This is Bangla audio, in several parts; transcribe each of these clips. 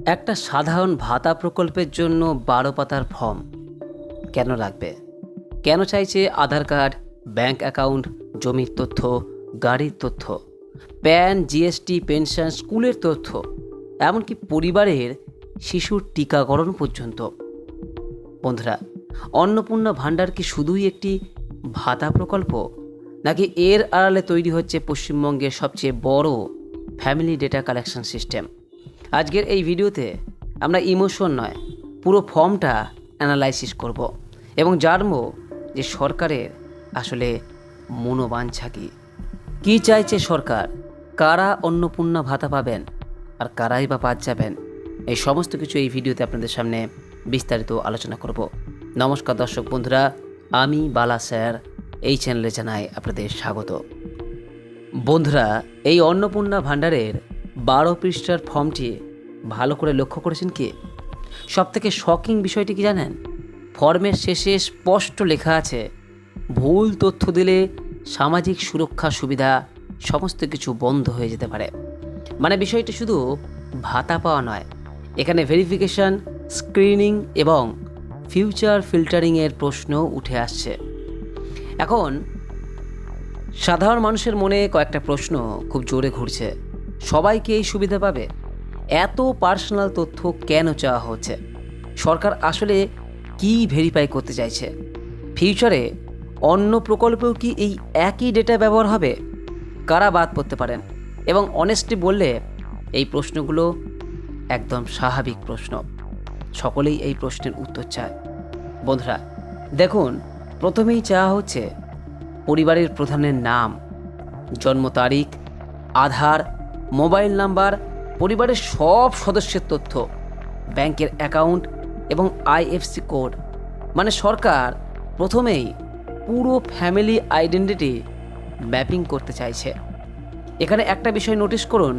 একটা সাধারণ ভাতা প্রকল্পের জন্য ১২ পাতার ফর্ম কেন লাগবে? কেন চাইছে আধার কার্ড, ব্যাংক অ্যাকাউন্ট, জমির তথ্য, গাড়ির তথ্য, প্যান, জিএসটি, পেনশন, স্কুলের তথ্য, এমনকি পরিবারের শিশুর টিকাকরণ পর্যন্ত? বন্ধুরা, অন্নপূর্ণা ভাণ্ডার কি শুধুই একটি ভাতা প্রকল্প, নাকি এর আড়ালে তৈরি হচ্ছে পশ্চিমবঙ্গের সবচেয়ে বড় ফ্যামিলি ডেটা কালেকশন সিস্টেম? আজকের এই ভিডিওতে আমরা ইমোশন নয়, পুরো ফর্মটা অ্যানালাইসিস করব এবং জানবো যে সরকারের আসলে মনোবাঞ্ছা কী চাইছে সরকার, কারা অন্নপূর্ণা ভাতা পাবেন আর কারাই বা বাদ যাবেন। এই সমস্ত কিছু এই ভিডিওতে আপনাদের সামনে বিস্তারিত আলোচনা করব। নমস্কার দর্শক বন্ধুরা, আমি বালা স্যার, এই চ্যানেলে জানাই আপনাদের স্বাগত। বন্ধুরা, এই অন্নপূর্ণা ভাণ্ডারের ১২ পৃষ্ঠার ফর্মটি ভালো করে লক্ষ্য করেছেন কি? সবথেকে শকিং বিষয়টি কি জানেন? ফর্মের শেষে স্পষ্ট লেখা আছে, ভুল তথ্য দিলে সামাজিক সুরক্ষা সুবিধা সমস্ত কিছু বন্ধ হয়ে যেতে পারে। মানে বিষয়টি শুধু ভাতা পাওয়া নয়, এখানে ভেরিফিকেশন, স্ক্রিনিং এবং ফিউচার ফিল্টারিংয়ের প্রশ্ন উঠে আসছে। এখন সাধারণ মানুষের মনে কয়েকটা প্রশ্ন খুব জোরে ঘুরছে। সবাই কি এই সুবিধা পাবে? এত পার্সোনাল তথ্য কেন চাওয়া হচ্ছে? সরকার আসলে কি ভেরিফাই করতে চাইছে? ফিউচারে অন্য প্রকল্পেও কি এই একই ডেটা ব্যবহার হবে? কারা বাদ পড়তে পারেন? এবং অনেস্টলি বললে এই প্রশ্নগুলো একদম স্বাভাবিক প্রশ্ন। সকলেই এই প্রশ্নের উত্তর চায়। বন্ধুরা দেখুন, প্রথমেই চাওয়া হচ্ছে পরিবারের প্রধানের নাম, জন্ম তারিখ, আধার, মোবাইল নাম্বার, পরিবারের সব সদস্যের তথ্য, ব্যাংকের অ্যাকাউন্ট এবং আইএফসি কোড। মানে সরকার প্রথমেই পুরো ফ্যামিলি আইডেন্টিটি ম্যাপিং করতে চাইছে। এখানে একটা বিষয় নোটিশ করুন,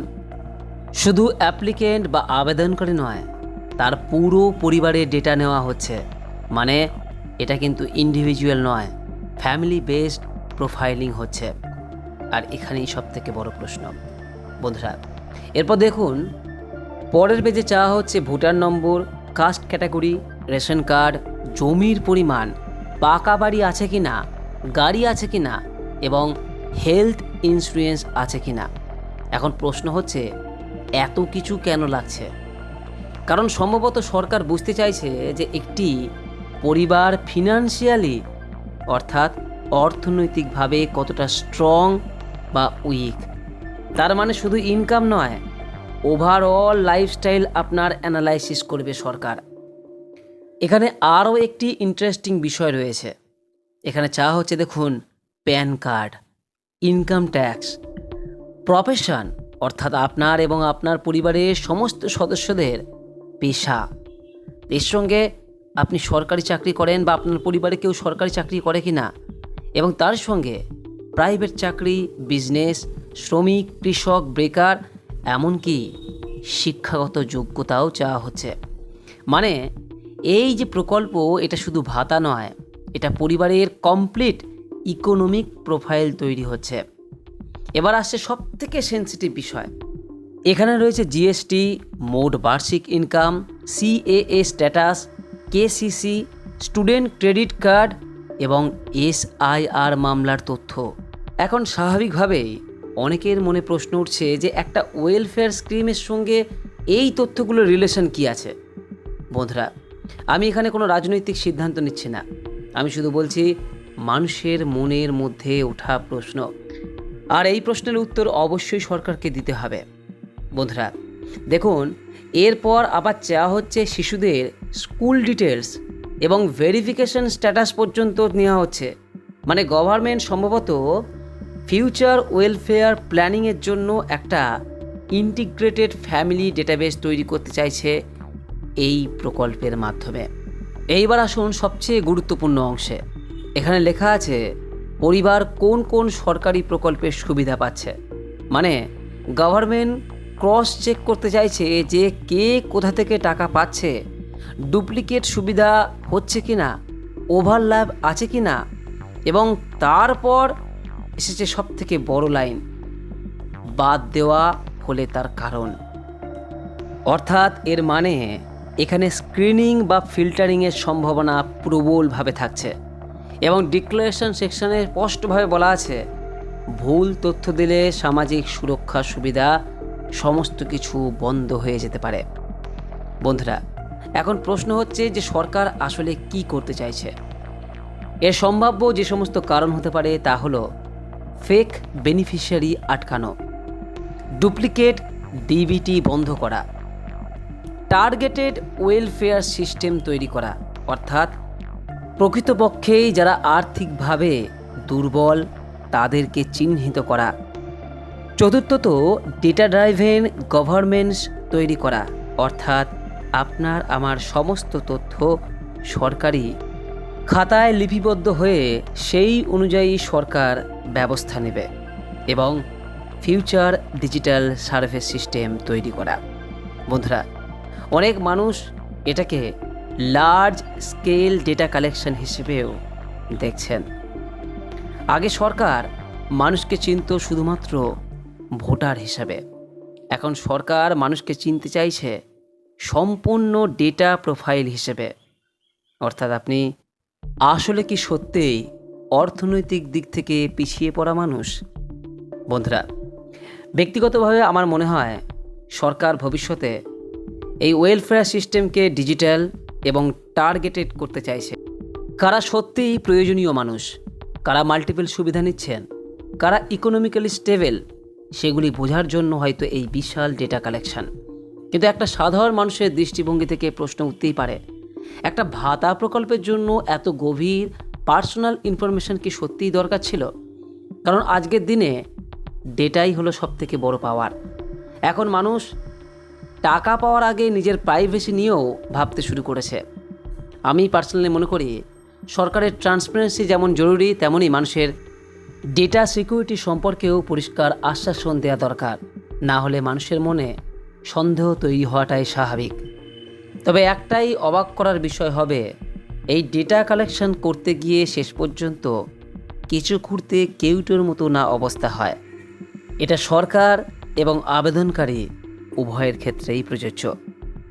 শুধু অ্যাপ্লিকেন্ট বা আবেদনকারী নয়, তার পুরো পরিবারের ডেটা নেওয়া হচ্ছে। মানে এটা কিন্তু ইন্ডিভিজুয়াল নয়, ফ্যামিলি বেসড প্রোফাইলিং হচ্ছে। আর এখানেই সবথেকে বড় প্রশ্ন বন্ধুরা। এরপর দেখুন, পরের পেজে চাওয়া হচ্ছে ভোটার নম্বর, কাস্ট ক্যাটাগরি, রেশন কার্ড, জমির পরিমাণ, পাকা বাড়ি আছে কি না, গাড়ি আছে কি না এবং হেলথ ইন্স্যুরেন্স আছে কি না। এখন প্রশ্ন হচ্ছে, এত কিছু কেন লাগছে? কারণ সম্ভবত সরকার বুঝতে চাইছে যে একটি পরিবার ফিনান্সিয়ালি, অর্থাৎ অর্থনৈতিকভাবে কতটা স্ট্রং বা উইক। তার মানে শুধু ইনকাম নয়, ওভারঅল লাইফস্টাইল আপনার অ্যানালাইসিস করবে সরকার। এখানে আরও একটি ইন্টারেস্টিং বিষয় রয়েছে। এখানে চাওয়া হচ্ছে দেখুন, pan card, income tax, profession, অর্থাৎ আপনার এবং আপনার পরিবারের সমস্ত সদস্যদের পেশা। এর সঙ্গে আপনি সরকারি চাকরি করেন বা আপনার পরিবারে কেউ সরকারি চাকরি করে কি না, এবং তার সঙ্গে প্রাইভেট চাকরি, বিজনেস, শ্রমিক, কৃষক, বেকার, এমনকি শিক্ষাগত যোগ্যতাও চাওয়া হচ্ছে। মানে এই যে প্রকল্প, এটা শুধু ভাতা নয়, এটা পরিবারের কমপ্লিট ইকোনমিক প্রোফাইল তৈরি হচ্ছে। এবার আসছে সবথেকে সেন্সিটিভ বিষয়। এখানে রয়েছে জিএসটি, মোট বার্ষিক income, CAA status, KCC, student credit card এবং এসআইআর মামলার তথ্য। এখন স্বাভাবিকভাবেই অনেকের মনে প্রশ্ন উঠছে যে একটা ওয়েলফেয়ার স্কিমের সঙ্গে এই তথ্যগুলোর রিলেশন কি আছে? বন্ধুরা, আমি এখানে কোনো রাজনৈতিক সিদ্ধান্ত নিচ্ছি না, আমি শুধু বলছি মানুষের মনের মধ্যে ওঠা প্রশ্ন, আর এই প্রশ্নের উত্তর অবশ্যই সরকারকে দিতে হবে। বন্ধুরা দেখুন, এরপর আবার চাওয়া হচ্ছে শিশুদের স্কুল ডিটেলস এবং ভেরিফিকেশন স্ট্যাটাস পর্যন্ত নেওয়া হচ্ছে। মানে গভর্নমেন্ট সম্ভবত ফিউচার ওয়েলফেয়ার প্ল্যানিংয়ের জন্য একটা ইন্টিগ্রেটেড ফ্যামিলি ডেটাবেস তৈরি করতে চাইছে এই প্রকল্পের মাধ্যমে। এইবার আসুন সবচেয়ে গুরুত্বপূর্ণ অংশে। এখানে লেখা আছে পরিবার কোন কোন সরকারি প্রকল্পের সুবিধা পাচ্ছে। মানে গভর্নমেন্ট ক্রস চেক করতে চাইছে যে কে কোথা থেকে টাকা পাচ্ছে, ডুপ্লিকেট সুবিধা হচ্ছে কি না, ওভারল্যাপ আছে কি না, এবং তারপর এসেছে সবথেকে বড় লাইন, বাদ দেওয়া হলে তার কারণ। অর্থাৎ এর মানে এখানে স্ক্রিনিং বা ফিল্টারিংয়ের সম্ভাবনা প্রবলভাবে থাকছে এবং ডিক্লারেশন সেকশনে স্পষ্টভাবে বলা আছে ভুল তথ্য দিলে সামাজিক সুরক্ষা সুবিধা সমস্ত কিছু বন্ধ হয়ে যেতে পারে। বন্ধুরা, এখন প্রশ্ন হচ্ছে যে সরকার আসলে কি করতে চাইছে। এর সম্ভাব্য যে সমস্ত কারণ হতে পারে তা হলো ফেক বেনিফিশিয়ারি আটকানো, ডুপ্লিকেট ডিবিটি বন্ধ করা, টার্গেটেড ওয়েলফেয়ার সিস্টেম তৈরি করা, অর্থাৎ প্রকৃতপক্ষেই যারা আর্থিকভাবে দুর্বল তাদেরকে চিহ্নিত করা। চতুর্থত, ডেটা ড্রাইভেন গভর্নেন্স তৈরি করা, অর্থাৎ আপনার আমার সমস্ত তথ্য সরকারি খাতায় লিপিবদ্ধ হয়ে সেই অনুযায়ী সরকার ব্যবস্থা নেবে এবং ফিউচার ডিজিটাল সার্ভিস সিস্টেম তৈরি করা। বন্ধুরা, অনেক মানুষ এটাকে লার্জ স্কেল ডেটা কালেকশন হিসেবেও দেখছেন। আগে সরকার মানুষকে চিনত শুধুমাত্র ভোটার হিসাবে, এখন সরকার মানুষকে চিনতে চাইছে সম্পূর্ণ ডেটা প্রোফাইল হিসেবে। অর্থাৎ আপনি আসলে কি সত্যিই অর্থনৈতিক দিক থেকে পিছিয়ে পড়া মানুষ? বন্ধুরা, ব্যক্তিগতভাবে আমার মনে হয় সরকার ভবিষ্যতে এই ওয়েলফেয়ার সিস্টেমকে ডিজিটাল এবং টার্গেটেড করতে চাইছে। কারা সত্যিই প্রয়োজনীয় মানুষ, কারা মাল্টিপল সুবিধা নিচ্ছেন, কারা ইকোনমিক্যালি স্টেবল, সেগুলি বোঝার জন্য হয়তো এই বিশাল ডেটা কালেকশন। কিন্তু একটা সাধারণ মানুষের দৃষ্টিভঙ্গি থেকে প্রশ্ন উঠতেই পারে, একটা ভাতা প্রকল্পের জন্য এত গভীর পার্সোনাল ইনফরমেশন কি সত্যিই দরকার ছিল? কারণ আজকের দিনে ডেটাই হলো সবথেকে বড় পাওয়ার। এখন মানুষ টাকা পাওয়ার আগে নিজের প্রাইভেসি নিয়েও ভাবতে শুরু করেছে। আমি পার্সোনালি মনে করি সরকারের ট্রান্সপারেন্সি যেমন জরুরি, তেমনই মানুষের ডেটা সিকিউরিটি সম্পর্কেও পরিষ্কার আশ্বাসন দেওয়া দরকার। না হলে মানুষের মনে সন্দেহ তৈরি হওয়াটাই স্বাভাবিক। তবে একটাই অবাক করার বিষয় হবে, এই ডেটা কালেকশন করতে গিয়ে শেষ পর্যন্ত কিছু খুঁড়তে কেউটোর মতো না অবস্থা হয়। এটা সরকার এবং আবেদনকারী উভয়ের ক্ষেত্রেই প্রযোজ্য।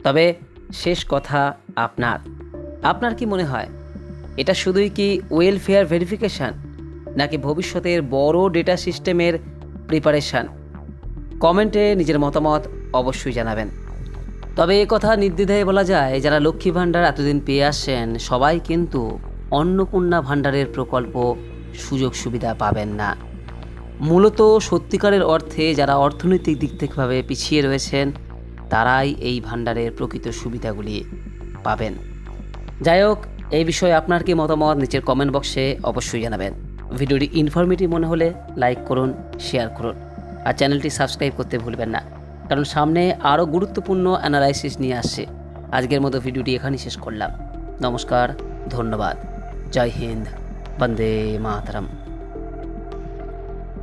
তবে শেষ কথা আপনার কি মনে হয়, এটা শুধুই কি ওয়েলফেয়ার ভেরিফিকেশান, নাকি ভবিষ্যতের বড় ডেটা সিস্টেমের প্রিপারেশান? কমেন্টে নিজের মতামত অবশ্যই জানাবেন। তবে এ কথা নির্দ্বিধায় বলা যায়, যারা লক্ষ্মী ভাণ্ডার এতদিন পেয়ে আসছেন সবাই কিন্তু অন্নপূর্ণা ভাণ্ডারের প্রকল্প সুযোগ সুবিধা পাবেন না। মূলত সত্যিকারের অর্থে যারা অর্থনৈতিক দিক থেকেভাবে পিছিয়ে রয়েছেন তারাই এই ভাণ্ডারের প্রকৃত সুবিধাগুলি পাবেন। যাই হোক, এই বিষয়ে আপনার কি মতামত নিচের কমেন্ট বক্সে অবশ্যই জানাবেন। ভিডিওটি ইনফরমেটিভ মনে হলে লাইক করুন, শেয়ার করুন আর চ্যানেলটি সাবস্ক্রাইব করতে ভুলবেন না, কারণ সামনে আরও গুরুত্বপূর্ণ অ্যানালাইসিস নিয়ে আসছে। আজকের মতো ভিডিওটি এখানেই শেষ করলাম। নমস্কার, ধন্যবাদ, জয় হিন্দ, বন্দে মাতরম।